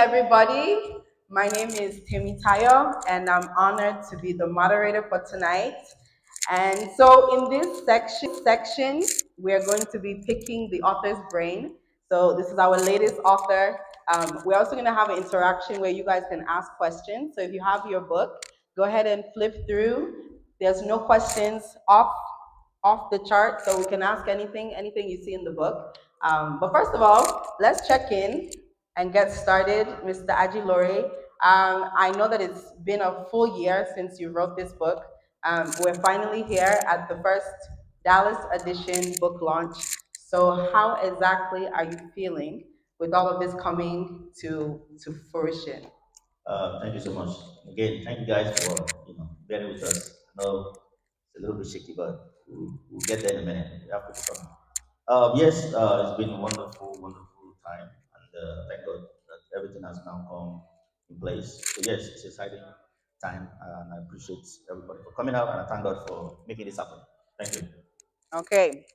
Everybody. My name is Temitayo, and I'm honored to be the moderator for tonight. And so, in this section, we're going to be picking the author's brain. So, this is our latest author. We're also going to have an interaction where you guys can ask questions. So, if you have your book, go ahead and flip through. There's no questions off the chart, so we can ask anything you see in the book. But first of all, let's check in and get started, Mr. Ajilore. I know that it's been a full year since you wrote this book. We're finally here at the first Dallas edition book launch. So, how exactly are you feeling with all of this coming to fruition? Thank you so much. Again, thank you guys for bearing with us. I know it's a little bit shaky, but we'll get there in a minute. We have people coming. Yes, it's been a wonderful, wonderful time, and thank God that everything has now come in place. So yes, it's an exciting time, and I appreciate everybody for coming out, and I thank God for making this happen. Thank you. Okay,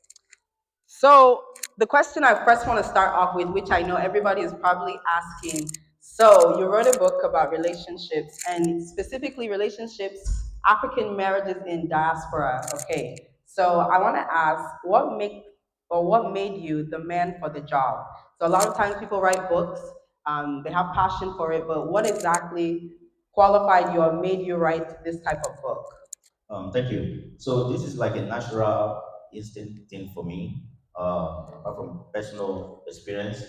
so the question I first want to start off with, which I know everybody is probably asking, so you wrote a book about relationships and specifically relationships, African marriages in diaspora. Okay. So I want to ask what made you the man for the job? So a lot of times people write books, they have passion for it, but what exactly qualified you or made you write this type of book? Thank you. So this is like a natural instinct thing for me, apart from personal experience.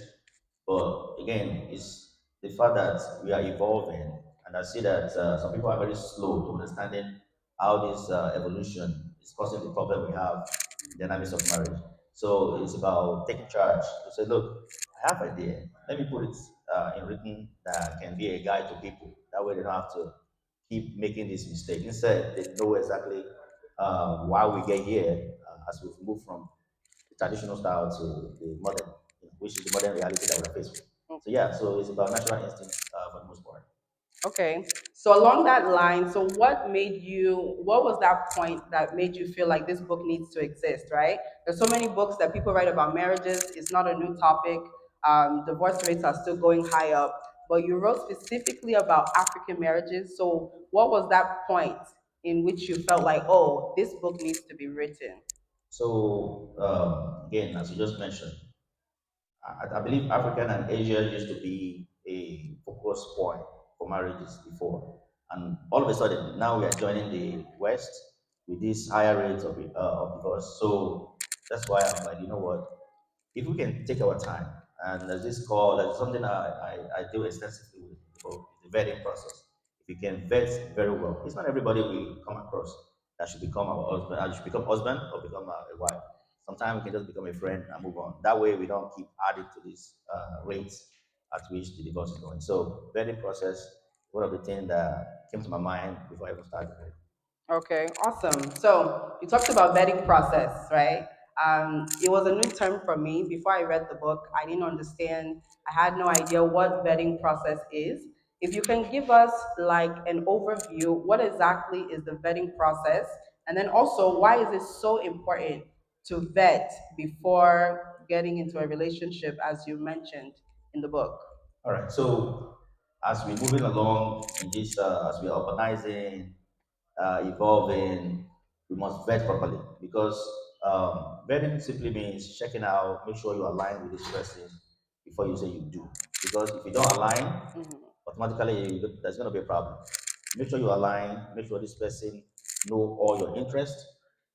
But again, it's the fact that we are evolving, and I see that some people are very slow to understanding how this evolution is causing the problem we have in the dynamics of marriage. So it's about taking charge to say, look, I have an idea. Let me put it in written that can be a guide to people. That way they don't have to keep making this mistake. Instead, they know exactly why we get here as we've moved from the traditional style to the modern, which is the modern reality that we're faced with. So yeah, so it's about natural instinct for the most part. Okay. So along that line, so what was that point that made you feel like this book needs to exist, right? There's so many books that people write about marriages. It's not a new topic. Divorce rates are still going high up, but you wrote specifically about African marriages. So what was that point in which you felt like, oh, this book needs to be written? So again, as you just mentioned, I believe African and Asia used to be a focus point for marriages before. And all of a sudden, now we are joining the West with this higher rates of divorce. So that's why I'm like, you know what? If we can take our time, and there's this call, there's something I do extensively with people, is the vetting process. If you can vet very well, it's not everybody we come across that should become our husband, should become husband or become a wife. Sometimes we can just become a friend and move on. That way, we don't keep adding to this rates at which the divorce is going. So, vetting process is one of the things that came to my mind before I even started. Okay, awesome. So you talked about vetting process, right? It was a new term for me. Before I read the book, I didn't understand. I had no idea what vetting process is. If you can give us like an overview, what exactly is the vetting process? And then also, why is it so important to vet before getting into a relationship, as you mentioned in the book? All right. So, as we're moving along in this, as we're urbanizing, evolving, we must vet properly because vetting simply means checking out, make sure you align with this person before you say you do. Because if you don't align, Mhm. automatically there's going to be a problem. Make sure you align, make sure this person know all your interests,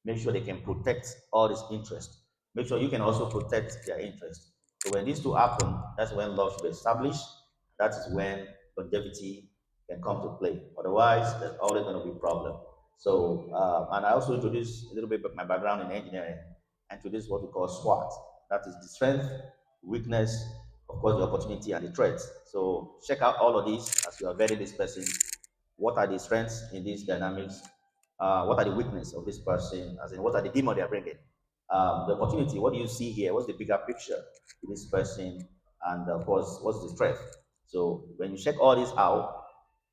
make sure they can protect all this interest. Make sure you can also protect their interest. So when these two happen, that's when love should be established. That is when longevity can come to play. Otherwise, there's always going to be problem. So, and I also introduced a little bit of my background in engineering and introduced what we call SWOT. That is the strength, weakness, of course, the opportunity and the threats. So check out all of these as you are vetting this person. What are the strengths in these dynamics? What are the weakness of this person? As in, what are the demons they are bringing? The opportunity. What do you see here? What's the bigger picture with this person? And of course, what's the strength? So when you check all this out,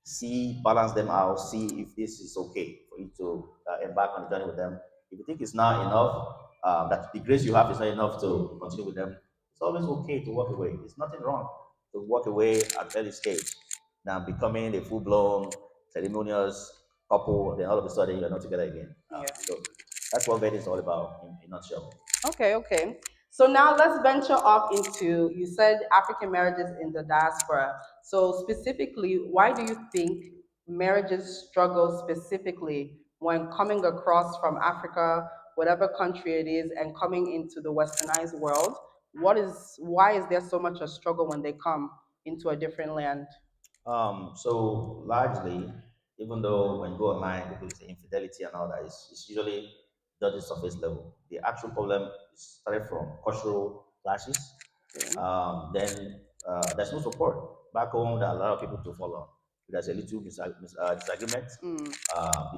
see, balance them out, see if this is okay for you to embark on the journey with them. If you think it's not enough, that the grace you have is not enough to continue with them, it's always okay to walk away. It's nothing wrong. to walk away at early stage than becoming a full-blown ceremonious couple, then all of a sudden you're not together again. Yeah. So that's what vetting is all about in a nutshell. Okay, okay. So now let's venture off into, you said African marriages in the diaspora. So specifically, why do you think marriages struggle specifically when coming across from Africa, whatever country it is, and coming into the westernized world? Why is there so much a struggle when they come into a different land? So largely, even though when you go online, people say infidelity and all that, it's usually just the surface level. The actual problem is started from cultural clashes. Okay. Then there's no support. Back home, there are a lot of people to follow. There's a little disagreement Mm,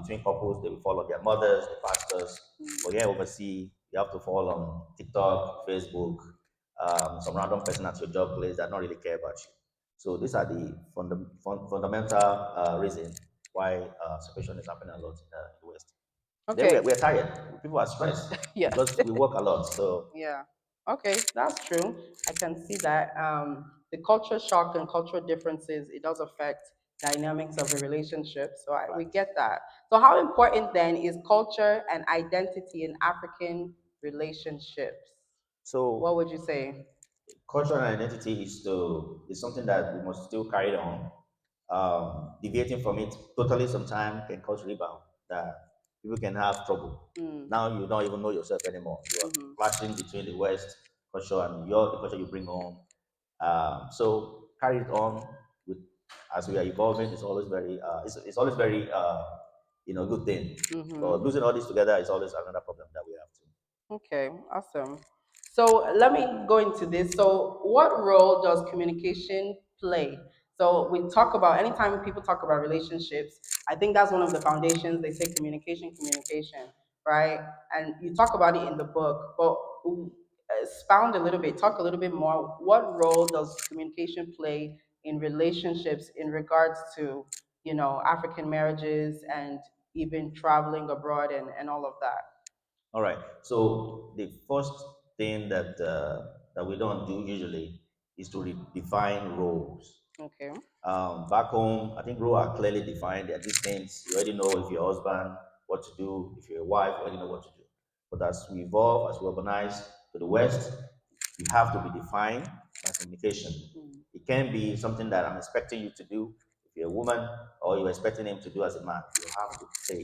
between couples. They will follow their mothers, the pastors. But mm. here overseas, you have to fall on TikTok, Facebook, some random person at your job place that don't really care about you. So these are the fundamental reason why separation is happening a lot in the West. Then Okay. we're tired. People are stressed Yes. because we work a lot. So Yeah. Okay, that's true. I can see that. The culture shock and cultural differences, it does affect dynamics of a relationship. So we right. get that. So how important then is culture and identity in African relationships? What So would you say? cultural identity is something that we must still carry on. Deviating from it totally sometimes can cause rebound that people can have trouble. Mm, Now you don't even know yourself anymore. You are mm-hmm, clashing between the West culture and the culture you bring home. So carry it on with as we are evolving. It's always very good thing. But mm-hmm. losing all this together is always another problem that we have to. Okay, awesome. So let me go into this. So, what role does communication play? So, we talk about anytime people talk about relationships, I think that's one of the foundations. They say communication, communication, right? And you talk about it in the book, but expound a little bit, talk a little bit more. What role does communication play in relationships in regards to, African marriages and even traveling abroad and all of that? All right. So the first thing that we don't do usually is to define roles. Okay. Back home, I think roles are clearly defined. They're distinct. You already know if you're a husband, what to do. If you're a wife, you already know what to do. But as we evolve, as we urbanize to the West, we have to be defined by communication. Mm, It can be something that I'm expecting you to do if you're a woman, or you're expecting him to do as a man. You have to say.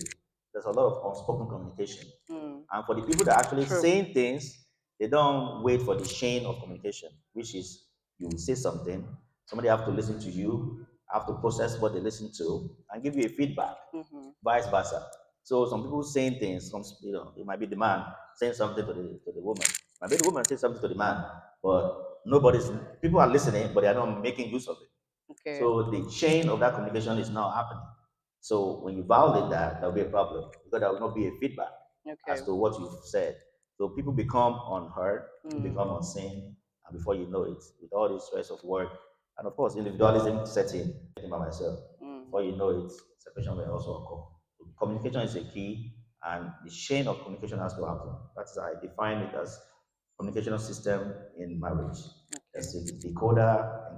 There's a lot of unspoken communication. mm. And for the people that are actually True. saying things, they don't wait for the chain of communication, which is you will say something, somebody have to listen to you, have to process what they listen to, and give you a feedback, Mm-hmm. vice versa. So some people saying things, it might be the man saying something to the woman, it might be the woman saying something to the man, but people are listening, but they are not making use of it. Okay. So the chain of that communication is now happening. So when you violate that, there'll be a problem because there will not be a feedback Okay. as to what you've said. So people become unheard, people Mm, become unseen, and before you know it, with all the stress of work, and of course individualism setting by myself, mm. before you know it, separation will also occur. So communication is a key, and the chain of communication has to happen. That's how I define it as communication system in marriage. Okay. There's a decoder,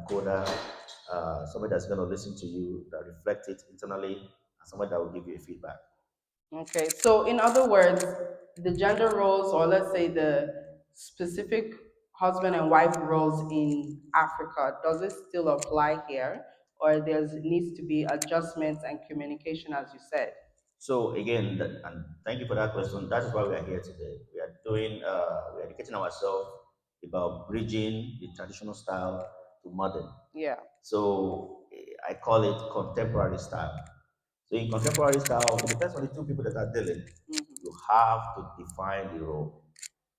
encoder, somebody that's going to listen to you, that reflect it internally, and somebody that will give you a feedback. Okay. So, in other words, the gender roles, or let's say the specific husband and wife roles in Africa, does it still apply here, or there's needs to be adjustments and communication, as you said? So again, and thank you for that question. That is why we are here today. We are educating ourselves about bridging the traditional style to modern. Yeah. So I call it contemporary style. So in contemporary style, it depends on the two people that are dealing. Mm-hmm. You have to define the role.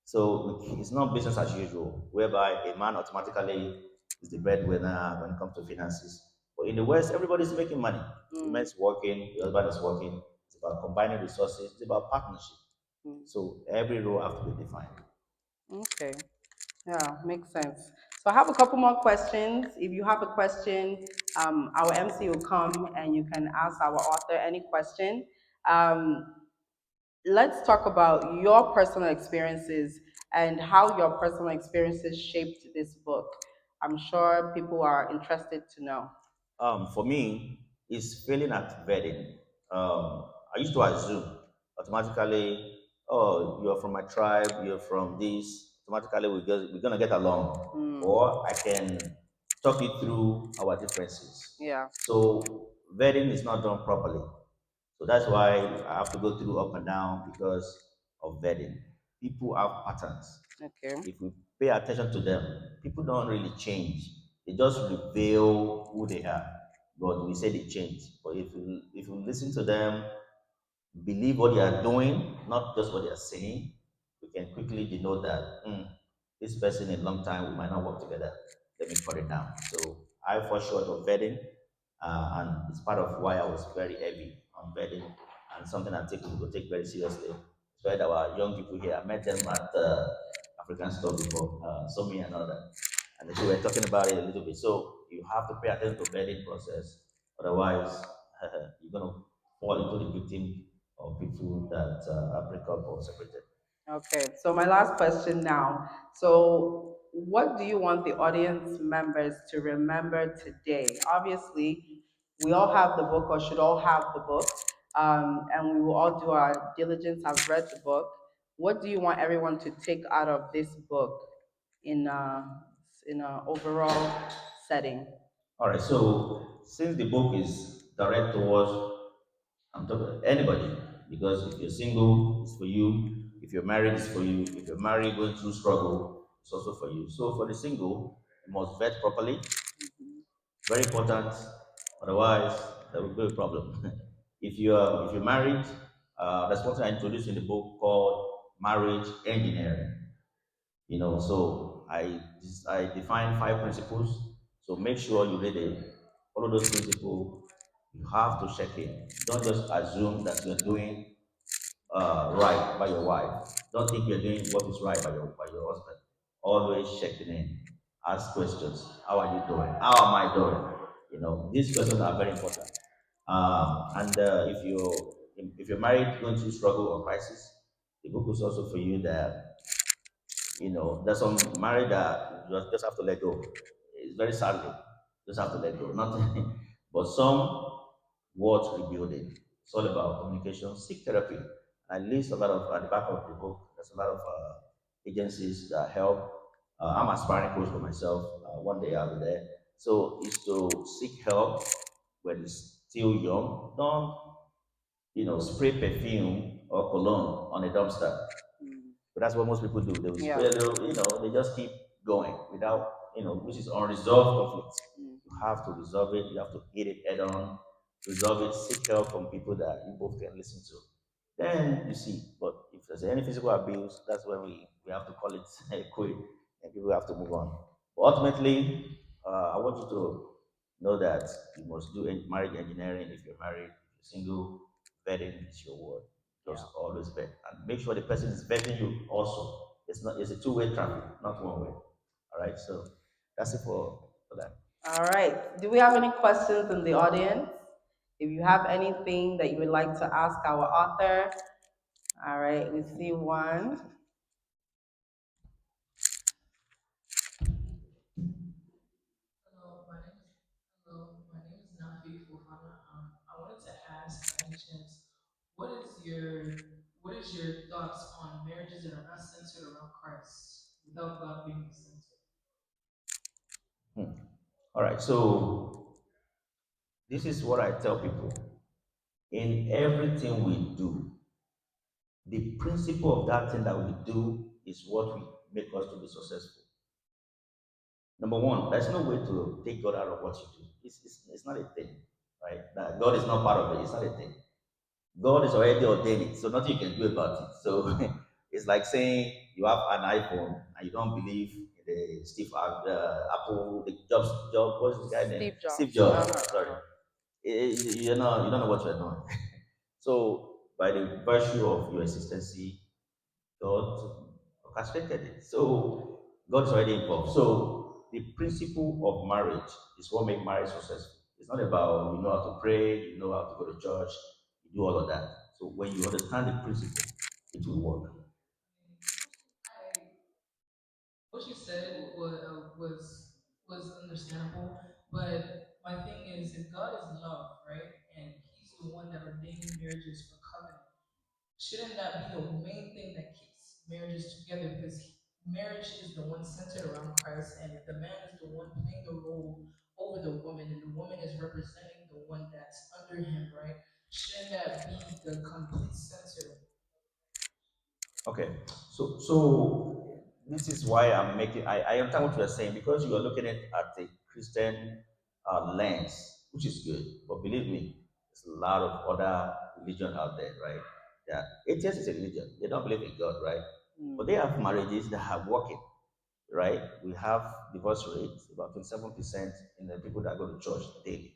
So it's not business as usual, whereby a man automatically is the breadwinner when it comes to finances. But in the West, everybody's making money. Mm, Women's working, the husband is working. It's about combining resources. It's about partnership. mm. So every role has to be defined. Okay. Yeah, makes sense. So I have a couple more questions. If you have a question, our MC will come and you can ask our author any question. Um, let's talk about your personal experiences and how your personal experiences shaped this book. I'm sure people are interested to know. For me, it's failing at vetting. I used to assume automatically, oh, you're from my tribe, you're from this, automatically we're gonna get along. Or I can talk you through our differences. Yeah. So vetting is not done properly. So that's why I have to go through up and down because of vetting. People have patterns. Okay. If we pay attention to them, people don't really change. They just reveal who they are. But we say they change. But if you listen to them, believe what they are doing, not just what they are saying, we can quickly denote that this person in a long time we might not work together. Let me cut it down. So I fall short of vetting, and it's part of why I was very heavy on vetting and something I take will take very seriously. Especially our young people here. I met them at African store before, Somi and all that, and so we're talking about it a little bit. So you have to pay attention to vetting process, otherwise you're gonna fall into the victim or people that are break up or separated. Okay, so my last question now. So, what do you want the audience members to remember today? Obviously, we all have the book or should all have the book, and we will all do our diligence. I've read the book. What do you want everyone to take out of this book in a overall setting? All right. So since the book is direct towards I'm talking anybody, because if you're single, it's for you. If you're married, it's for you. If you're married going through struggle, it's also for you. So for the single, you must vet properly. Very important. Otherwise, there will be a problem. If you're married, there's something I introduced in the book called marriage engineering. So I define 5 principles. So make sure you read it, follow those principles. You have to check in. Don't just assume that you're doing right by your wife. Don't think you're doing what is right by your husband. Always checking in. Ask questions. How are you doing? How am I doing? These questions are very important. And if you're married going through struggle or crisis, the book is also for you that there's some marriage that you just have to let go. It's very sadly, just have to let go. Nothing, but some worth rebuilding. It's all about communication. Seek therapy. I list a lot of at the back of the book. There's a lot of agencies that help. I'm aspiring coach for myself. One day I'll be there. So is to seek help when it's still young. Don't spray perfume or cologne on a dumpster. But that's what most people do. They will Yeah. spray, they just keep going without, which is unresolved conflict. You have to resolve it. You have to hit it head on, resolve it, seek help from people that you both can listen to. Then you see. But if there's any physical abuse, that's when we have to call it a quit and people have to move on. But ultimately, I want you to know that you must do marriage engineering if you're married. If you're single, vetting is your word. Just always vet and make sure the person is vetting you also. It's a two-way traffic, not one way. All right, so that's it for that. All right. Do we have any questions in the audience? If you have anything that you would like to ask our author, all right, we see one. Hmm. All right, so this is what I tell people. In everything we do, the principle of that thing that we do is what we make us to be successful. Number one, there's no way to take God out of what you do. It's not a thing, right? That God is not part of it. It's not a thing. God is already ordained it, so nothing you can do about it. So it's like saying you have an iPhone and you don't believe in the Apple, the Jobs, what's his guy name? Steve Jobs. Steve Jobs. Sorry, Uh-huh. you don't know what you're doing. So by the virtue of your existence, God orchestrated it. So God is already involved. So the principle of marriage is what makes marriage successful. It's not about you know how to pray, you know how to go to church, you do all of that. So when you understand the principle, it will work. was understandable. But my thing is, if God is love, right, and He's the one that ordained marriages for covenant, shouldn't that be the main thing that keeps marriages together? Because marriage is the one centered around Christ, and if the man is the one playing the role over the woman, and the woman is representing the one that's under him, right? Shouldn't that be the complete center? Okay, so this is why I understand what you are saying because you are looking at a Christian lens, which is good. But believe me, there's a lot of other religion out there, right? Yeah, atheist is a religion. They don't believe in God, right? But they have marriages that are working, right? We have divorce rates about 27% in the people that go to church daily.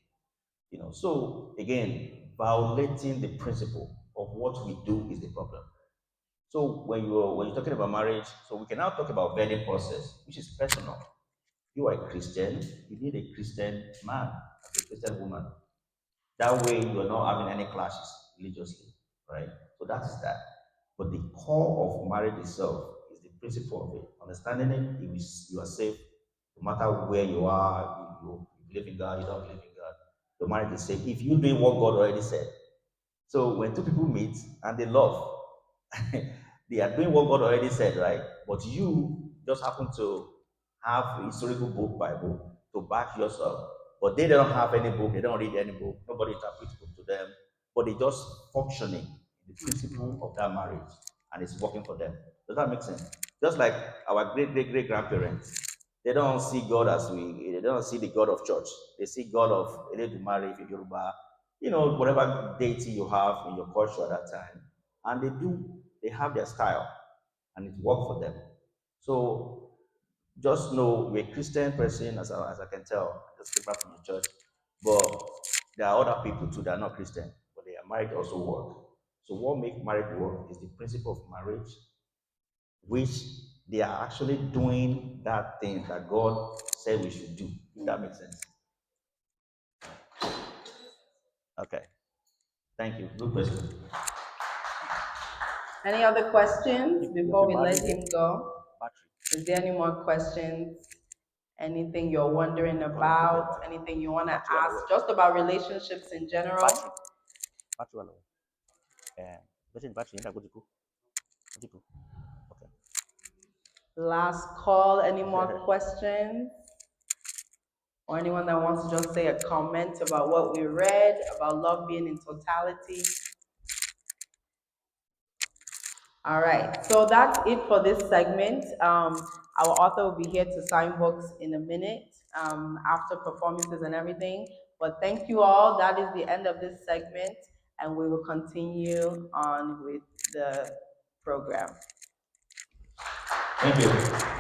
So again, violating the principle of what we do is the problem. So when you're talking about marriage, so we can now talk about vetting process, which is personal. You are a Christian, you need a Christian man, a Christian woman. That way you are not having any clashes religiously, right? So that is that. But the core of marriage itself is the principle of it. Understanding it, you are safe, no matter where you are, you believe in God, you don't believe in God. The marriage is safe. If you're doing what God already said, so when two people meet and they love, they are doing what God already said, right? But you just happen to have a historical book, Bible, to back yourself. But they don't have any book, they don't read any book, nobody interprets book to them, but they just functioning in the principle of that marriage and it's working for them. Does that make sense? Just like our great grandparents, they don't see God as they don't see the God of church. They see God of Eledumare, if you're Yoruba, whatever deity you have in your culture at that time. And they have their style and it worked for them. So just know you're a Christian person, as I can tell, I just came back from the church. But there are other people too that are not Christian, but their marriage also work. So what makes marriage work is the principle of marriage, which they are actually doing that thing that God said we should do. If that makes sense. Okay. Thank you. Good question. Any other questions before we let him go? Is there any more questions? Anything you're wondering about? Anything you want to ask just about relationships in general? Last call. Any more questions? Or anyone that wants to just say a comment about what we read, about love being in totality? All right, so that's it for this segment. Our author will be here to sign books in a minute after performances and everything. But thank you all. That is the end of this segment, and we will continue on with the program. Thank you.